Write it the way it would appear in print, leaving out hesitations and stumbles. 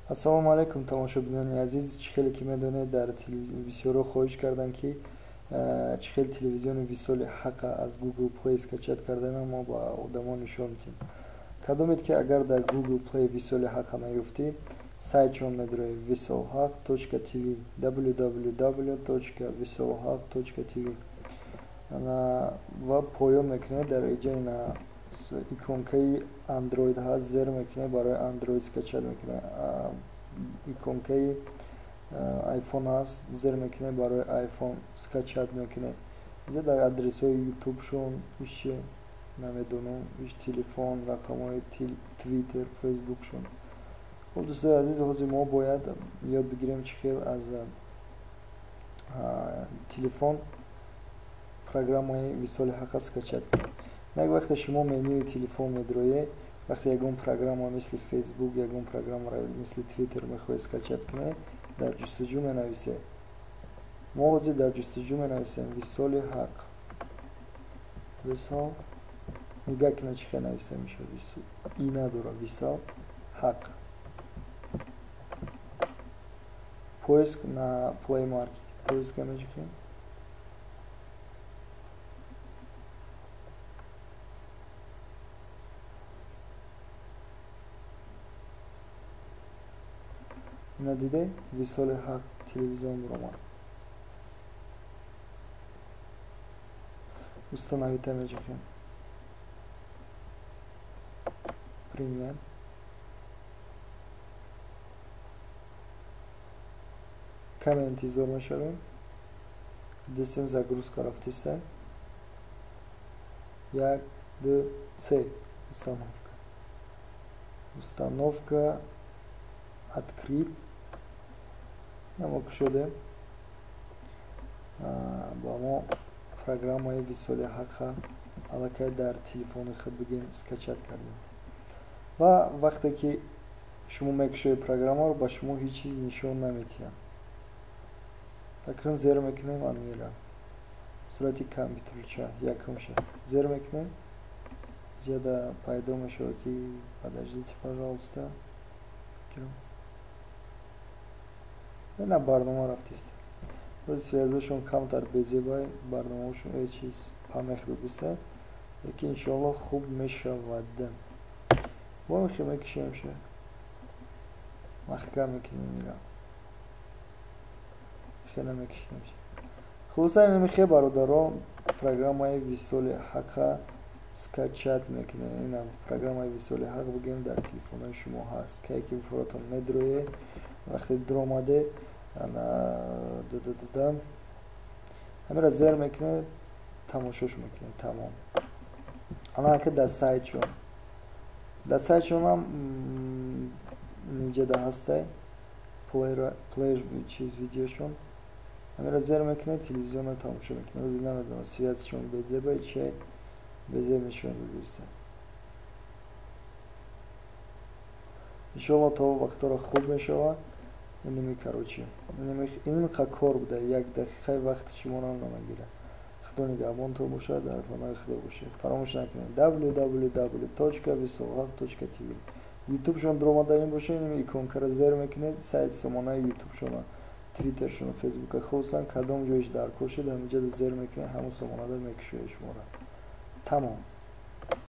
ассалому алайкум тамошобинони азиз. Чӣ хеле ки медонед, дар телевизион бисёро хоҳиш карданд ки чӣ хеле телевизиони висоли ҳаққа аз Google Play скачат карданро мо ба одамон нишон медиҳем. Кадомед ки агар дар Google Play висоли ҳаққа наёфтӣ, сайтшон медрои visolhaq.tv www.visolhaq.tv ва поён мекунед. Дар иҷа ина иконкаи Android ҳаст, зер мекунед, барои Android скачат мекунед. Иконкаи iPhone ҳаст, зер мекунед, барои iPhone скачат мекунед. Иҷа дар адресҳои YouTube-шон иши намедонам, иш телефон, рақамҳои Twitter, Facebook-шон. хуб дӯстои азиз, ҳозир мо бояд ёд бигирем чӣ хел аз телефон программаи висоли ҳаққа скачат кунем. Як вақте шумо менюи телефон медроед, вақте ягон программа мисли Facebook, ягон программаро мисли Twitter мехоҳед скачат кунед, дар ҷустуҷӯ менависед. Мо ҳозир дар ҷустуҷӯ менависем висоли ҳаққ. Висол нигоҳ кунед чӣ хел нависта мешавад. И надора, висол ҳаққ. Поиск на Play Market. Поиск меҷухем. ина диде висоли ҳаққ телевизион ромад. Установита меҷухем. Принят. Каме интизор мешавем. Десем загрузка рафтиста. 1, 2, 3. Установка. Установка открит. Намок шуде. Ба мо программаи висоли ҳаққа аллакай дар телефони худ бигем скачат кардем. Ва вақте ки шумо мекушоед программаро, ба шумо ҳеҷ чиз нишон намедиҳад. Акрин зер мекунем анира. Сурати компютерча якумша. Зер мекунем. Ҷада пайдо мешавад ки подождите, пожалуйста. ина барнома рафтиста. Рози связошон камтар безебай, барномаошон ҳеҷ чиз памехдодиста. Лекин иншоаллоҳ хуб мешавад. Бо мехе мекушемша. Маҳкам мекунем ира. хела мекушдемша. хулоса мехе бародарон программаи висоли ҳаққа скачат мекунем. ина программаи висоли ҳаққ бигем дар телефонои шумо ҳаст. Кае ки фуратон медроед, вақте диромаде ҳамира зер мекунед, тамошош мекунед. Тамом. анака дар сайтшон. Дар сайтшон ҳам ниҷада ҳастай. Плеер чиз видеошон. ҳамира зер мекунед, телевизионро тамошо мекунед. ҳозир намедонам связшон безебай чӣ безеб нишон додиста. иншоаллоҳ то вақтора хуб мешавад. иними карочи. иними кор буда. Як дақиқаи вақти шуморо намегирад. худо нигаҳбонтон бошад, дар паноҳи худо бошед. фаромӯш накунед www.visolhaq.tv. ютубшон дуромадаин бошед, иними иконкаро зер мекунед, сайт сомонаи ютубшона, твиттершона, фейсбука, хулосан кадом ҷоиш дар кор шуд, ҳамиҷада зер мекунед, ҳамон сомонада мекушоед шуморо. Тамом.